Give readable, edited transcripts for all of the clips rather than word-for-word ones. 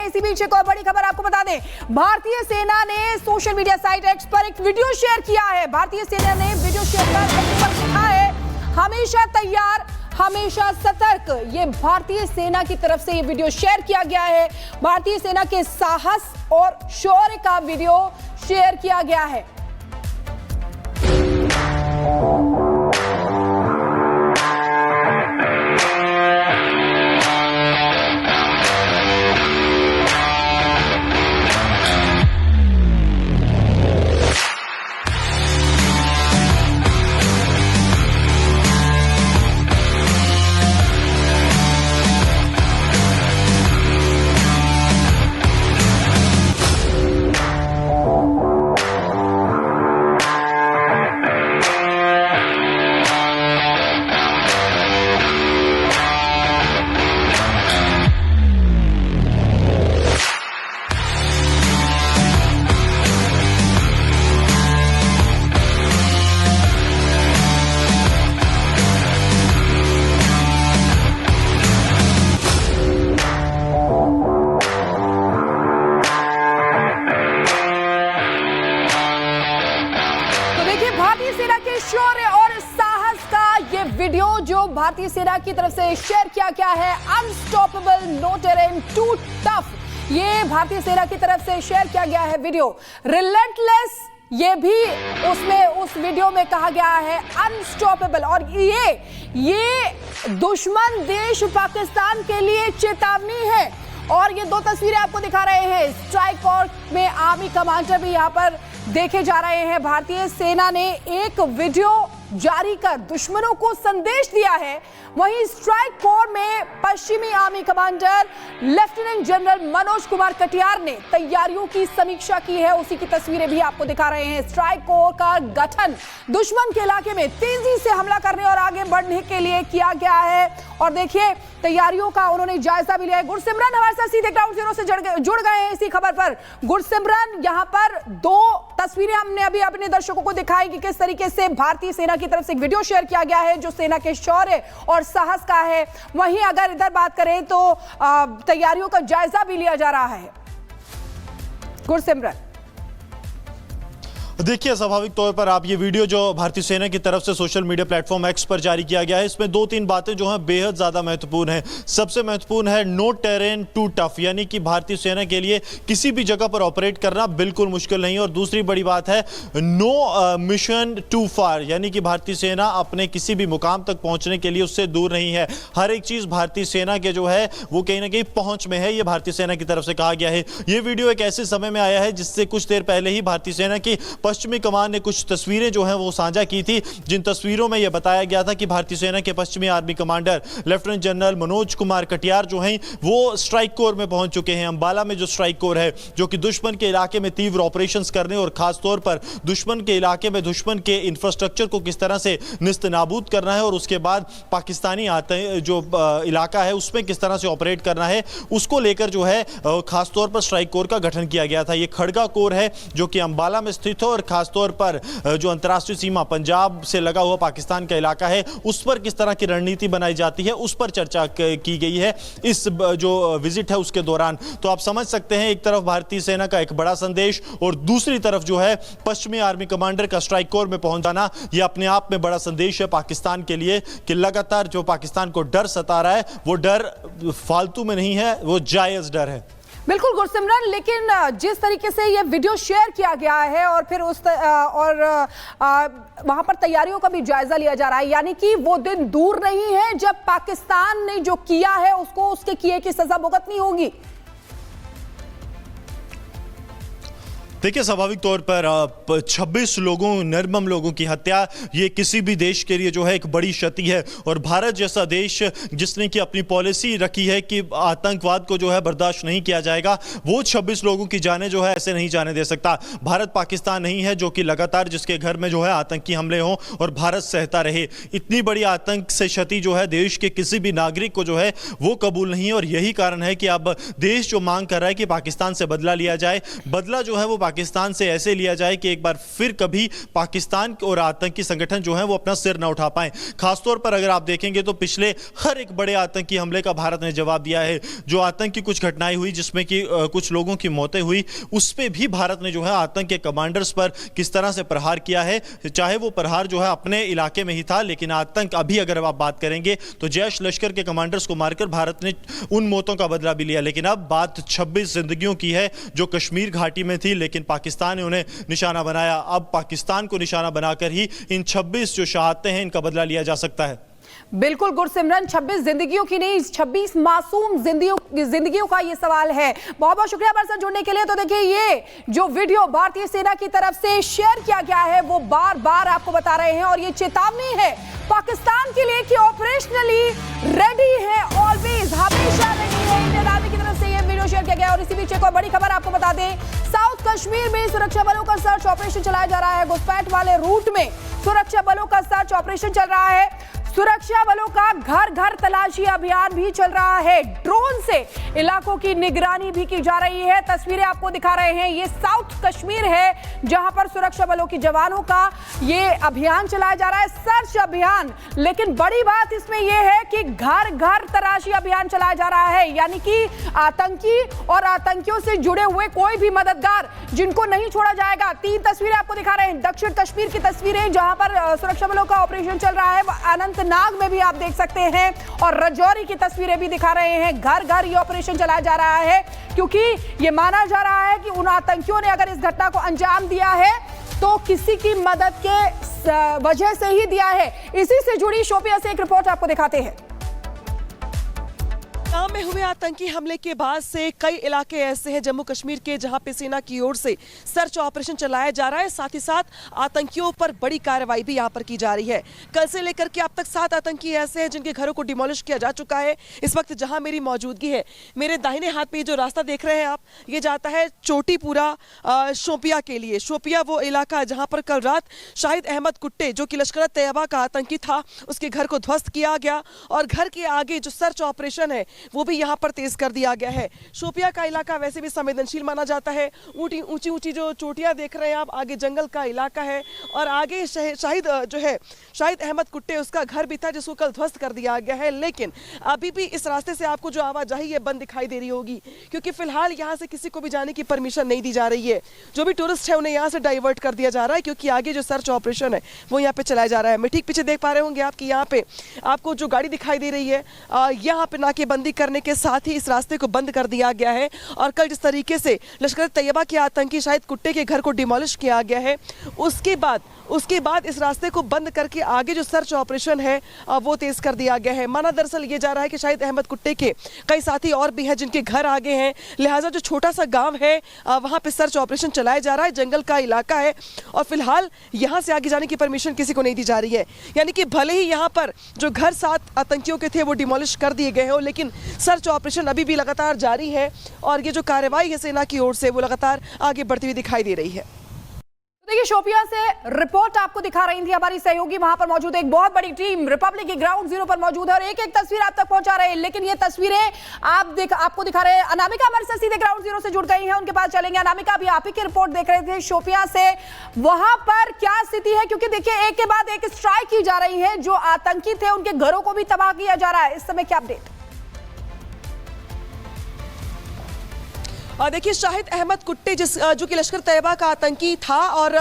इसी बीच एक और बड़ी खबर आपको बता दें, भारतीय सेना ने सोशल मीडिया साइट एक्स पर एक वीडियो शेयर किया है। भारतीय सेना ने वीडियो शेयर कर एक्स पर लिखा है, हमेशा तैयार हमेशा सतर्क। ये भारतीय सेना की तरफ से ये वीडियो शेयर किया गया है। भारतीय सेना के साहस और शौर्य का वीडियो शेयर किया गया है। भारतीय सेना के शौर्य और साहस का ये वीडियो जो भारतीय सेना की तरफ से शेयर किया गया है, unstoppable, no terrain, too tough, ये भारतीय सेना की तरफ से शेयर किया गया है वीडियो। रिलेंटलेस, ये भी उसमें उस वीडियो में कहा गया है, अनस्टॉपेबल। और ये दुश्मन देश पाकिस्तान के लिए चेतावनी है। और ये दो तस्वीरें आपको दिखा रहे हैं, स्ट्राइक कोर में आर्मी कमांडर भी यहां पर देखे जा रहे हैं। भारतीय सेना ने एक वीडियो जारी कर दुश्मनों को संदेश दिया है। वहीं स्ट्राइक कोर में पश्चिमी army commander lieutenant general Manoj Kumar Katiyar ने तैयारियों की समीक्षा की है। उसी की तस्वीरें भी आपको दिखा रहे हैं। स्ट्राइक कोर का गठन दुश्मन के इलाके में तेजी से हमला करने और आगे बढ़ने के लिए किया गया है। और देखिए, तैयारियों का उन्होंने जायजा भी लिया है। गुरसिमरन हमारे साथ सीधे ग्राउंड जीरो से जुड़ गए हैं इसी खबर पर। गुरसिमरन, यहां पर दो तस्वीरें हमने अभी अपने दर्शकों को दिखाई कि किस तरीके से भारतीय सेना की तरफ से एक वीडियो शेयर किया गया है जो सेना के शौर्य और साहस का है। वहीं अगर इधर बात करें तो तैयारियों का जायजा भी लिया जा रहा है। गुरसिमरन, देखिए, स्वाभाविक तौर पर आप ये वीडियो जो भारतीय सेना की तरफ से सोशल मीडिया प्लेटफॉर्म एक्स पर जारी किया गया है, इसमें दो तीन बातें जो हैं बेहद ज़्यादा महत्वपूर्ण है। सबसे महत्वपूर्ण है नो टेरेन टू टफ, यानी कि भारतीय सेना के लिए किसी भी जगह पर ऑपरेट करना बिल्कुल मुश्किल नहीं। और दूसरी बड़ी बात है नो मिशन टू फार, यानी कि भारतीय सेना अपने किसी भी मुकाम तक पहुंचने के लिए उससे दूर नहीं है। हर एक चीज़ भारतीय सेना के जो है वो कहीं ना कहीं पहुंच में है, ये भारतीय सेना की तरफ से कहा गया है। ये वीडियो एक ऐसे समय में आया है जिससे कुछ देर पहले ही भारतीय सेना की पश्चिमी कमान ने कुछ तस्वीरें जो हैं वो साझा की थी, जिन तस्वीरों में यह बताया गया था कि भारतीय सेना के पश्चिमी army commander lieutenant general Manoj Kumar Katiyar जो हैं वो स्ट्राइक कोर में पहुंच चुके हैं। अंबाला में जो स्ट्राइक कोर है, जो कि दुश्मन के इलाके में तीव्र ऑपरेशंस करने और खासतौर पर दुश्मन के इलाके में दुश्मन के इंफ्रास्ट्रक्चर को किस तरह से निस्तनाबूद करना है और उसके बाद पाकिस्तानी जो इलाका है उसमें किस तरह से ऑपरेट करना है, उसको लेकर जो है खासतौर पर स्ट्राइक कोर का गठन किया गया था। ये खड़गा कोर है जो कि अंबाला में स्थित है और खासतौर पर जो अंतर्राष्ट्रीय सीमा पंजाब से लगा हुआ पाकिस्तान का इलाका है उस पर किस तरह की रणनीति बनाई जाती है, उस पर चर्चा की गई है इस जो विजिट है उसके दौरान। तो आप समझ सकते हैं, एक तरफ भारतीय सेना का एक बड़ा संदेश और दूसरी तरफ जो है पश्चिमी आर्मी कमांडर का स्ट्राइक कोर में पहुंच जाना, यह अपने आप में बड़ा संदेश है पाकिस्तान के लिए कि लगातार जो पाकिस्तान को डर सता रहा है वो डर फालतू में नहीं है, वो जायज डर है। बिल्कुल गुरसिमरन, लेकिन जिस तरीके से ये वीडियो शेयर किया गया है और फिर वहां पर तैयारियों का भी जायजा लिया जा रहा है, यानी कि वो दिन दूर नहीं है जब पाकिस्तान ने जो किया है उसको उसके किए की सजा भुगतनी होगी। देखिए, स्वाभाविक तौर पर 26 लोगों, निर्मम लोगों की हत्या, ये किसी भी देश के लिए जो है एक बड़ी क्षति है। और भारत जैसा देश जिसने कि अपनी पॉलिसी रखी है कि आतंकवाद को जो है बर्दाश्त नहीं किया जाएगा, वो 26 लोगों की जानें जो है ऐसे नहीं जाने दे सकता। भारत पाकिस्तान नहीं है जो कि लगातार जिसके घर में जो है आतंकी हमले हों और भारत सहता रहे। इतनी बड़ी आतंक से क्षति जो है देश के किसी भी नागरिक को जो है वो कबूल नहीं है। और यही कारण है कि अब देश जो मांग कर रहा है कि पाकिस्तान से बदला लिया जाए। बदला जो है वो पाकिस्तान से ऐसे लिया जाए कि एक बार फिर कभी पाकिस्तान और आतंकी संगठन जो है वो अपना सिर न उठा पाए। खासतौर पर अगर आप देखेंगे तो पिछले हर एक बड़े आतंकी हमले का भारत ने जवाब दिया है। जो आतंकी कुछ घटनाएं हुई जिसमें कि कुछ लोगों की मौतें हुई, उस पे भी भारत ने जो है आतंक के कमांडर्स पर किस तरह से प्रहार किया है। चाहे वो प्रहार जो है अपने इलाके में ही था, लेकिन आतंक अभी अगर आप बात करेंगे तो जैश लश्कर के कमांडर्स को मारकर भारत ने उन मौतों का बदला भी लिया। लेकिन अब बात 26 जिंदगियों की है जो कश्मीर घाटी में थी, लेकिन पाकिस्तान ने उन्हें निशाना बनाया। अब पाकिस्तान को निशाना बनाकर ही इन 26 जो शहादतें हैं इनका बदला लिया जा सकता है। बिल्कुल गुरसिमरन, 26 जिंदगियों की नहीं, 26 मासूम जिंदगियों का ये सवाल है। बहुत बहुत शुक्रिया हमारे साथ जुड़ने के लिए। तो देखिए, ये जो वीडियो भारतीय सेना की तरफ से शेयर किया गया है वो बार बार आपको बता रहे हैं, और ये चेतावनी है पाकिस्तान के लिए कि ऑपरेशनली रेडी है, ऑलवेज, हमेशा रेडी है। इंडियन आर्मी की तरफ से ये वीडियो शेयर किया गया। और इसी बीच एक और बड़ी खबर आपको बता दें, साउथ कश्मीर में सुरक्षा बलों का सर्च ऑपरेशन चलाया जा रहा है। घुसपैठ वाले रूट में सुरक्षा बलों का सर्च ऑपरेशन चल रहा है। सुरक्षा बलों का घर घर तलाशी अभियान भी चल रहा है। ड्रोन से इलाकों की निगरानी भी की जा रही है। तस्वीरें आपको दिखा रहे हैं, ये साउथ कश्मीर है जहां पर सुरक्षा बलों के जवानों का ये अभियान चलाया जा रहा है, सर्च अभियान। लेकिन बड़ी बात इसमें यह है कि घर घर तलाशी अभियान चलाया जा रहा है, यानी कि आतंकी और आतंकियों से जुड़े हुए कोई भी मददगार जिनको नहीं छोड़ा जाएगा। 3 तस्वीरें आपको दिखा रहे हैं, दक्षिण कश्मीर की तस्वीरें जहां पर सुरक्षा बलों का ऑपरेशन चल रहा है, अनंतनाग में भी आप देख सकते हैं, और राजौरी की तस्वीरें भी दिखा रहे हैं। घर घर ये ऑपरेशन चलाया जा रहा है, क्योंकि ये माना जा रहा है कि उन आतंकियों ने अगर इस घटना को अंजाम दिया है तो किसी की मदद के वजह से ही दिया है। इसी से जुड़ी शोपियां से एक रिपोर्ट आपको दिखाते हैं। पहलगाम में हुए आतंकी हमले के बाद से कई इलाके ऐसे हैं जम्मू कश्मीर के जहां पे सेना की ओर से सर्च ऑपरेशन चलाया जा रहा है। साथ ही साथ आतंकियों पर बड़ी कार्रवाई भी यहां पर की जा रही है। कल से लेकर के अब तक 7 आतंकी ऐसे हैं जिनके घरों को डिमोलिश किया जा चुका है। इस वक्त जहां मेरी मौजूदगी है, मेरे दाहिने हाथ पे जो रास्ता देख रहे हैं आप, ये जाता है चोटीपुरा शोपिया के लिए। शोपिया वो इलाका जहां पर कल रात शाहिद अहमद कुट्टे जो कि लश्कर तैयबा का आतंकी था, उसके घर को ध्वस्त किया गया और घर के आगे जो सर्च ऑपरेशन है वो भी यहां पर तेज कर दिया गया है। शोपिया का इलाका वैसे भी संवेदनशील माना जाता है। ऊंची ऊंची जो चोटियां देख रहे हैं आप, आगे जंगल का इलाका है और आगे शाहिद अहमद कुट्टे उसका घर भी था जिसको कल ध्वस्त कर दिया गया है। लेकिन अभी भी इस रास्ते से आपको जो आवाजाही है बंद दिखाई दे रही होगी, क्योंकि फिलहाल यहां से किसी को भी जाने की परमिशन नहीं दी जा रही है। जो भी टूरिस्ट है उन्हें यहां से डाइवर्ट कर दिया जा रहा है, क्योंकि आगे जो सर्च ऑपरेशन है वो यहाँ पे चलाया जा रहा है। मैं ठीक पीछे देख पा रहे होंगे आपकी यहाँ पे आपको जो गाड़ी दिखाई दे रही है, यहाँ पे नाकेबंदी करने के साथ ही इस रास्ते को बंद कर दिया गया है। और कल जिस तरीके से लश्कर तैयबा के आतंकी शाहिद कुट्टे के घर को डिमोलिश किया गया है, उसके बाद इस रास्ते को बंद करके आगे जो सर्च ऑपरेशन है वो तेज कर दिया गया है। माना दरअसल ये जा रहा है कि शाहिद अहमद कुट्टे के कई साथी और भी हैं जिनके घर आगे हैं, लिहाजा जो छोटा सा गांव है वहां पे सर्च ऑपरेशन चलाया जा रहा है। जंगल का इलाका है और फिलहाल यहां से आगे जाने की परमिशन किसी को नहीं दी जा रही है। यानी कि भले ही यहां पर जो घर 7 आतंकियों के थे वो डिमोलिश कर दिए गए हो, लेकिन सर्च ऑपरेशन अभी भी लगातार जारी है और ये जो कार्रवाई है सेना की ओर से वो लगातार आगे बढ़ती हुई दिखाई दे रही है। देखिए, शोपिया से रिपोर्ट आपको दिखा रही थी हमारी सहयोगी, वहां पर मौजूद एक बहुत बड़ी टीम रिपब्लिक की ग्राउंड जीरो पर मौजूद है और एक एक तस्वीर आप तक पहुंचा रहे हैं। लेकिन ये तस्वीरें आपको दिखा रहे हैं। अनामिका हमारे साथ सीधे ग्राउंड जीरो से जुड़ गई हैं, उनके पास चलेंगे। अनामिका, अभी आप ही की रिपोर्ट देख रहे थे शोपिया से, वहां पर क्या स्थिति है? क्योंकि देखिए, एक के बाद एक स्ट्राइक की जा रही है, जो आतंकी थे उनके घरों को भी तबाह किया जा रहा है। इस समय क्या अपडेट? देखिए, शाहिद अहमद कुट्टे जो कि लश्कर तैयबा का आतंकी था और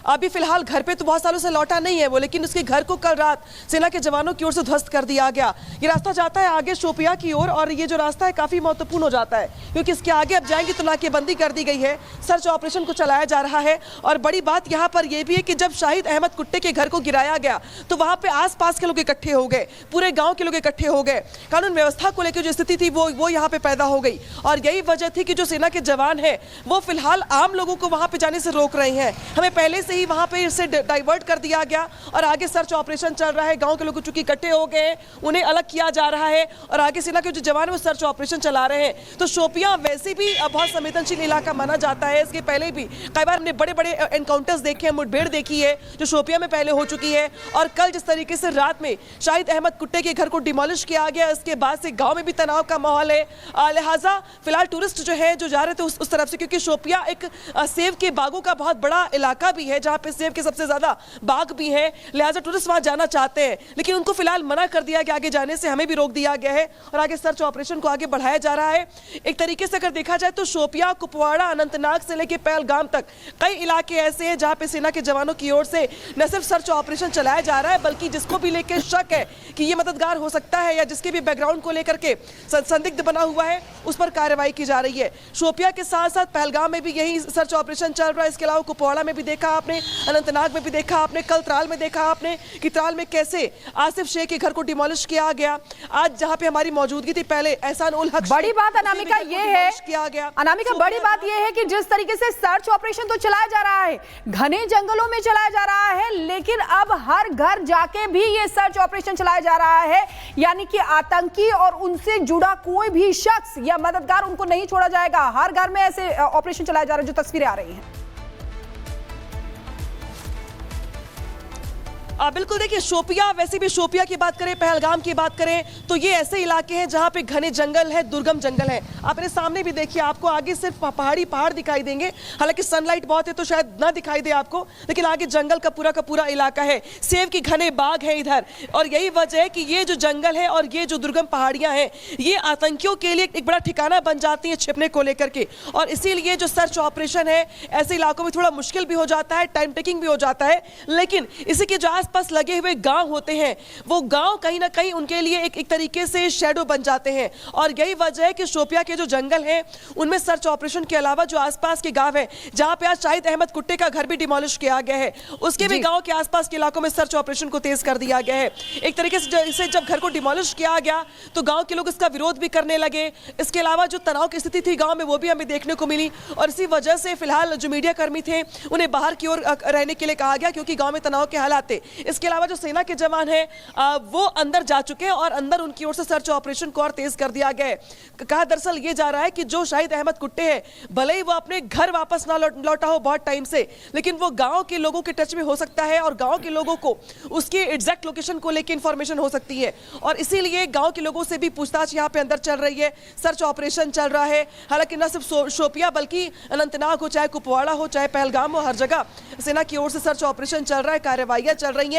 अभी फिलहाल घर पे तो बहुत सालों से लौटा नहीं है वो, लेकिन उसके घर को कल रात सेना के जवानों की ओर से ध्वस्त कर दिया गया। ये रास्ता जाता है आगे शोपिया की ओर और ये जो रास्ता है काफी महत्वपूर्ण हो जाता है, क्योंकि इसके आगे अब जाएंगे तो नाकेबंदी कर दी गई है, सर्च ऑपरेशन को चलाया जा रहा है। और बड़ी बात यहाँ पर यह भी है कि जब शाहिद अहमद कुट्टे के घर को गिराया गया तो वहां पे आसपास के लोग इकट्ठे हो गए, पूरे गाँव के लोग इकट्ठे हो गए। कानून व्यवस्था को लेकर जो स्थिति थी वो यहाँ पे पैदा हो गई और यही वजह थी कि जो सेना के जवान है वो फिलहाल आम लोगों को वहां पे जाने से रोक रहे हैं। हमें पहले से ही वहां पे इसे डाइवर्ट कर दिया गया और आगे सर्च ऑपरेशन चल रहा है। गांव के लोग चूंकि इकट्ठे हो गए, उन्हें अलग किया जा रहा है और आगे सेना के जो जवान है वो सर्च ऑपरेशन चला रहे हैं। तो शोपिया वैसे भी बहुत संवेदनशील इलाका माना जाता है। इसके पहले भी कई बार हमने बड़े बड़े एनकाउंटर्स देखे हैं, मुठभेड़ देखी है जो शोपिया में पहले हो चुकी है। और कल जिस तरीके से रात में शाहिद अहमद कुट्टे के घर को डिमोलिश किया गया, इसके बाद से गाँव में भी तनाव का माहौल है। लिहाजा फिलहाल टूरिस्ट जो है जो जा रहे थे उस तरफ से, क्योंकि शोपिया एक सेब के बागों का बहुत बड़ा इलाका भी है, जहां पे सेब के सबसे ज्यादा बाग भी हैं, लिहाजा टूरिस्ट वहां जाना चाहते हैं, लेकिन उनको फिलहाल मना कर दिया गया आगे जाने से, हमें भी रोक दिया गया है और आगे सर्च ऑपरेशन को आगे बढ़ाया जा रहा है। एक तरीके से अगर देखा जाए तो शोपिया, कुपवाड़ा, अनंतनाग से लेकर पहलगाम तक कई इलाके ऐसे हैं जहां पे सेना के जवानों की ओर से न सिर्फ सर्च ऑपरेशन चलाया जा रहा है, बल्कि जिसको भी लेकर शक है कि ये मददगार हो सकता है या जिसके भी बैकग्राउंड को लेकर के संदिग्ध बना हुआ है, उस पर कार्रवाई की जा रही है। शोपिया के साथ साथ पहलगाम में भी यही सर्च ऑपरेशन चल रहा है। इसके अलावा कुपवाड़ा में भी देखा आपने, अनंतनाग में भी देखा आपने, कल त्राल में देखा आपने कि त्राल में कैसे आसिफ शेख के घर को डिमोलिश किया गया। आज जहां पे हमारी मौजूदगी थी पहले एहसान उल हक, बड़ी बात अनामिका ये है, किया गया। अनामिका बड़ी बात ये है कि जिस तरीके से सर्च ऑपरेशन तो चलाया जा रहा है, घने जंगलों में चलाया जा रहा है, लेकिन अब हर घर जाके भी ये सर्च ऑपरेशन चलाया जा रहा है, यानी कि आतंकी और उनसे जुड़ा कोई भी शख्स या मददगार उनको नहीं छोड़ा जाएगा। हर घर में ऐसे ऑपरेशन चलाया जा रहा है, जो तस्वीरें आ रही हैं। बिल्कुल, देखिए शोपिया, वैसे भी शोपिया की बात करें, पहलगाम की बात करें, तो ये ऐसे इलाके हैं जहां पे घने जंगल है, दुर्गम जंगल है। आप मेरे सामने भी देखिए, आपको आगे सिर्फ पहाड़ दिखाई देंगे, हालांकि सनलाइट बहुत है तो शायद ना दिखाई दे आपको, लेकिन आगे जंगल का पूरा इलाका है, सेब के घने बाग है इधर। और यही वजह है कि ये जो जंगल है और ये जो दुर्गम पहाड़ियां हैं, ये आतंकियों के लिए एक बड़ा ठिकाना बन जाती है छिपने को लेकर के। और इसीलिए जो सर्च ऑपरेशन है ऐसे इलाकों में थोड़ा मुश्किल भी हो जाता है, टाइम टेकिंग भी हो जाता है, लेकिन इसी के जो पास लगे हुए गांव होते हैं, वो गांव कहीं ना कहीं उनके लिए एक तरीके से शैडो बन जाते हैं। और यही वजह है कि शोपिया के जो जंगल हैं उनमें सर्च ऑपरेशन के अलावा जो आसपास के गांव हैं, जहां पे आज शाहिद अहमद कुट्टे का घर भी डिमोलिश किया गया है, उसके भी गांव के आसपास के इलाकों में सर्च ऑपरेशन को तेज कर दिया गया है। एक तरीके से जब घर को डिमोलिश किया गया तो गांव के लोग इसका विरोध भी करने लगे। इसके अलावा जो तनाव की स्थिति थी गांव में, वो भी हमें देखने को मिली, और इसी वजह से फिलहाल जो मीडिया कर्मी थे उन्हें बाहर की ओर रहने के लिए कहा गया, क्योंकि गांव में तनाव के हालात थे। इसके अलावा जो सेना के जवान हैं वो अंदर जा चुके हैं और अंदर उनकी ओर से सर्च ऑपरेशन को और तेज कर दिया गया है। कहा दरअसल ये जा रहा है कि जो शाहिद अहमद कुट्टे हैं, भले ही वो अपने घर वापस ना लौटा हो बहुत टाइम से, लेकिन वो गांव के लोगों के टच में हो सकता है और गांव के लोगों को उसकी एग्जैक्ट लोकेशन को लेकर इंफॉर्मेशन हो सकती है। और इसीलिए गांव के लोगों से भी पूछताछ यहां पे अंदर चल रही है, सर्च ऑपरेशन चल रहा है। हालांकि न सिर्फ शोपिया बल्कि अनंतनाग हो, चाहे कुपवाड़ा हो, चाहे पहलगाम हो, हर जगह सेना की ओर से सर्च ऑपरेशन चल रहा है, कार्रवाइयां चल रही